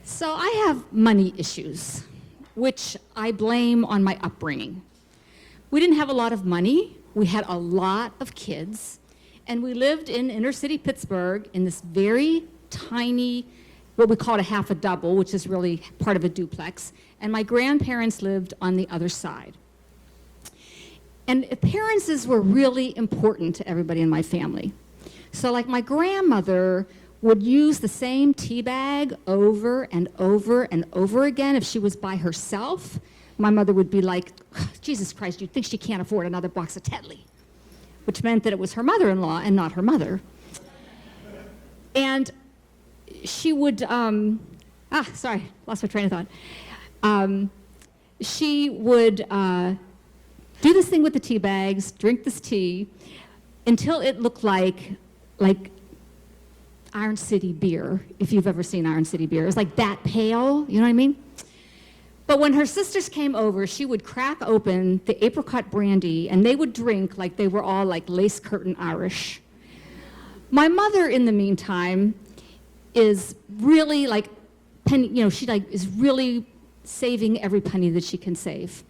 So I have money issues, which I blame on my upbringing. We didn't have a lot of money. We had a lot of kids. And we lived in inner city Pittsburgh in this very tiny, what we called a half a double, which is really part of a duplex. And my grandparents lived on the other side. And appearances were really important to everybody in my family. So like my grandmother would use the same tea bag over and over and over again if she was by herself. My mother would be like, Jesus Christ, you'd think she can't afford another box of Tetley, which meant that it was her mother-in-law and not her mother. And she would, sorry, lost my train of thought. She would do this thing with the tea bags, drink this tea, until it looked like Iron City beer, if you've ever seen Iron City beer. It was like that pale, you know what I mean? But when her sisters came over, she would crack open the apricot brandy, and they would drink like they were all like lace curtain Irish. My mother, in the meantime, is really like, she is really saving every penny that she can save.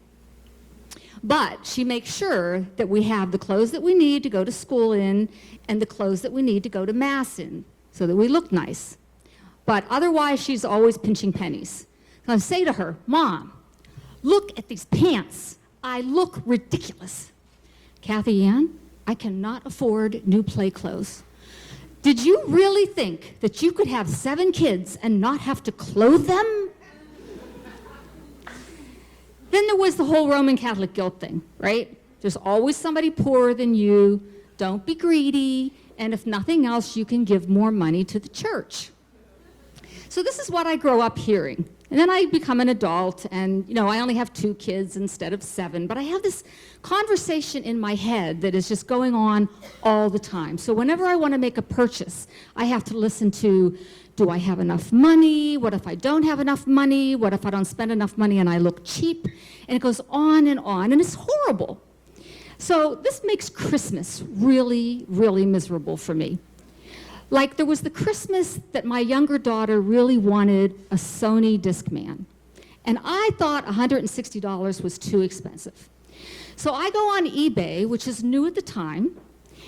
But she makes sure that we have the clothes that we need to go to school in and the clothes that we need to go to Mass in so that we look nice. But otherwise, she's always pinching pennies. So I say to her, Mom, look at these pants. I look ridiculous. Cathy Ann, I cannot afford new play clothes. Did you really think that you could have 7 kids and not have to clothe them? Then there was the whole Roman Catholic guilt thing, right? There's always somebody poorer than you. Don't be greedy. And if nothing else, you can give more money to the church. So this is what I grow up hearing. And then I become an adult, and I only have 2 kids instead of 7. But I have this conversation in my head that is just going on all the time. So whenever I want to make a purchase, I have to listen to, do I have enough money? What if I don't have enough money? What if I don't spend enough money and I look cheap? And it goes on, and it's horrible. So this makes Christmas really, really miserable for me. Like there was the Christmas that my younger daughter really wanted a Sony Discman. And I thought $160 was too expensive. So I go on eBay, which is new at the time,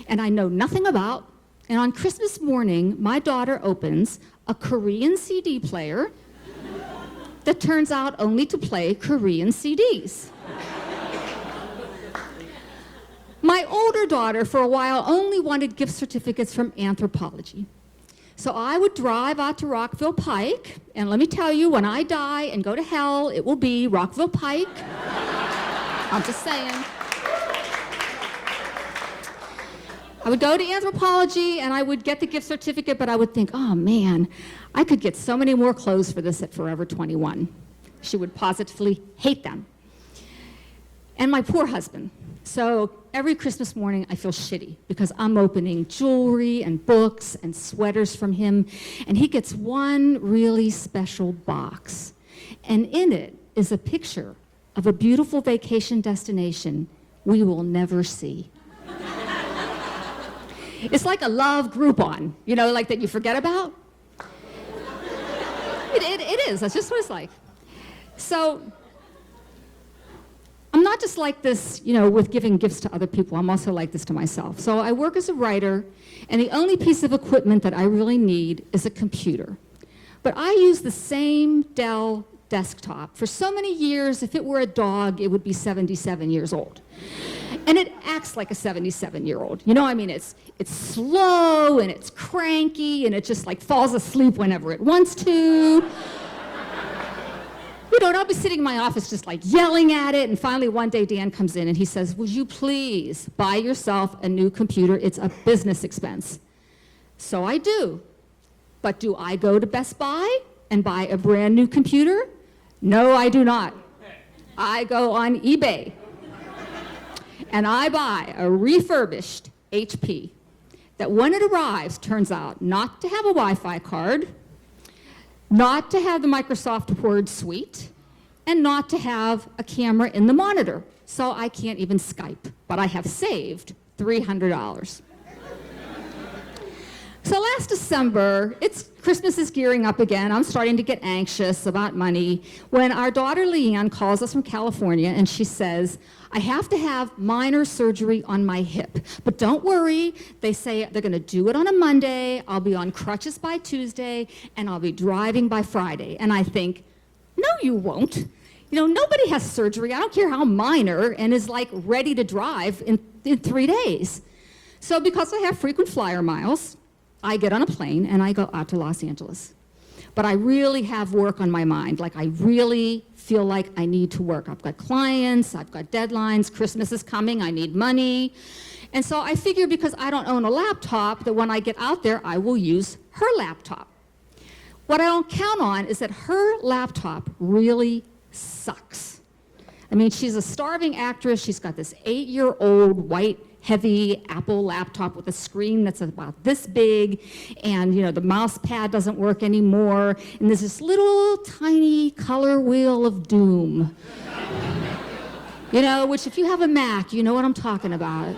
and I know nothing about. And on Christmas morning, my daughter opens a Korean CD player that turns out only to play Korean CDs. My older daughter, for a while, only wanted gift certificates from Anthropologie. So I would drive out to Rockville Pike, and let me tell you, when I die and go to hell, it will be Rockville Pike. I'm just saying. I would go to Anthropologie, and I would get the gift certificate, but I would think, oh man, I could get so many more clothes for this at Forever 21. She would positively hate them. And my poor husband. So every Christmas morning, I feel shitty because I'm opening jewelry and books and sweaters from him, and he gets one really special box. And in it is a picture of a beautiful vacation destination we will never see. It's like a love Groupon, like that you forget about. It is, that's just what it's like. So I'm not just like this, with giving gifts to other people. I'm also like this to myself. So I work as a writer, and the only piece of equipment that I really need is a computer. But I use the same Dell desktop. For so many years, if it were a dog, it would be 77 years old. And it acts like a 77-year-old. It's slow, and it's cranky, and it just falls asleep whenever it wants to. And I'll be sitting in my office just yelling at it, and finally one day Dan comes in and he says, would you please buy yourself a new computer? It's a business expense. So I do. But do I go to Best Buy and buy a brand new computer? No, I do not. I go on eBay and I buy a refurbished HP that when it arrives turns out not to have a Wi-Fi card, not to have the Microsoft Word suite, and not to have a camera in the monitor. So I can't even Skype, but I have saved $300. So last December, Christmas is gearing up again. I'm starting to get anxious about money when our daughter Leanne calls us from California and she says, I have to have minor surgery on my hip. But don't worry, they say they're gonna do it on a Monday, I'll be on crutches by Tuesday, and I'll be driving by Friday. And I think, no you won't. You know, nobody has surgery, I don't care how minor, and is like ready to drive in 3 days. So because I have frequent flyer miles, I get on a plane and I go out to Los Angeles. But I really have work on my mind. Like I really feel like I need to work. I've got clients, I've got deadlines, Christmas is coming, I need money. And so I figure because I don't own a laptop that when I get out there, I will use her laptop. What I don't count on is that her laptop really sucks. I mean, she's a starving actress. She's got this 8-year-old white heavy Apple laptop with a screen that's about this big, and you know the mouse pad doesn't work anymore, and there's this little tiny color wheel of doom. You know, which if you have a Mac, you know what I'm talking about.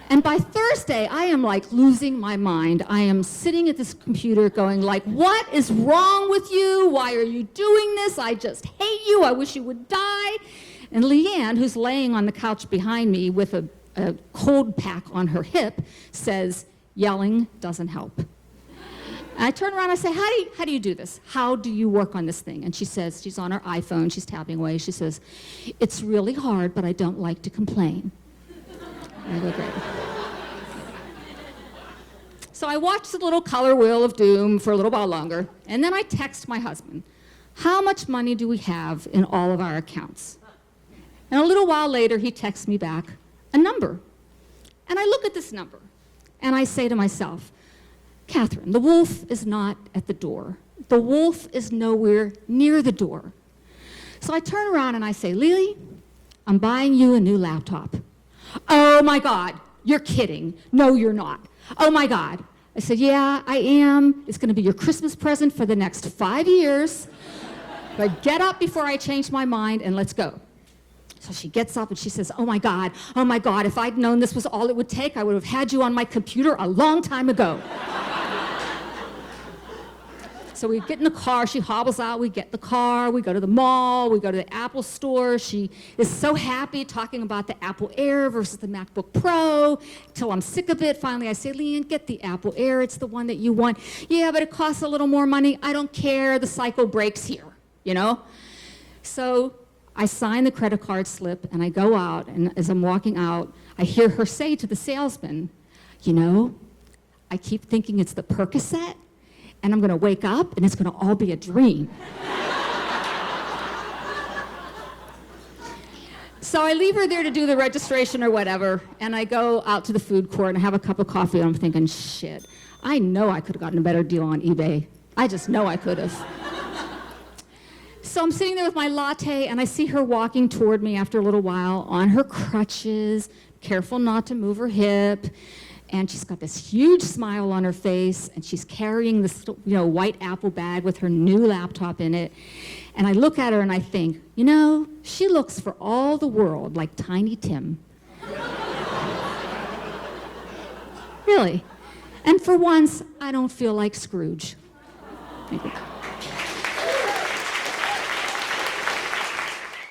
And by Thursday, I am like losing my mind. I am sitting at this computer going like, what is wrong with you? Why are you doing this? I just hate you. I wish you would die. And Leanne, who's laying on the couch behind me with a cold pack on her hip, says, yelling doesn't help. And I turn around and I say, how do you do this? How do you work on this thing? And she says, she's on her iPhone, she's tapping away. She says, it's really hard, but I don't like to complain. And I go, great. So I watch the little color wheel of doom for a little while longer, and then I text my husband, how much money do we have in all of our accounts? And a little while later, he texts me back a number. And I look at this number, and I say to myself, Catherine, the wolf is not at the door. The wolf is nowhere near the door. So I turn around and I say, Lily, I'm buying you a new laptop. Oh my God, you're kidding. No, you're not. Oh my God. I said, yeah, I am. It's gonna be your Christmas present for the next 5 years. But get up before I change my mind and let's go. So she gets up and she says, oh my God, if I'd known this was all it would take, I would have had you on my computer a long time ago. So we get in the car, she hobbles out, we get in the car, we go to the mall, we go to the Apple store. She is so happy talking about the Apple Air versus the MacBook Pro, till I'm sick of it. Finally I say, Leanne, get the Apple Air, it's the one that you want. Yeah, but it costs a little more money. I don't care, the cycle breaks here, you know? So I sign the credit card slip and I go out, and as I'm walking out, I hear her say to the salesman, you know, I keep thinking it's the Percocet, and I'm gonna wake up and it's gonna all be a dream. So I leave her there to do the registration or whatever, and I go out to the food court and I have a cup of coffee, and I'm thinking, shit, I know I could have gotten a better deal on eBay. I just know I could have. So I'm sitting there with my latte, and I see her walking toward me after a little while on her crutches, careful not to move her hip, and she's got this huge smile on her face, and she's carrying this, you know, white Apple bag with her new laptop in it. And I look at her and I think, you know, she looks for all the world like Tiny Tim. Really. And for once, I don't feel like Scrooge. Thank you.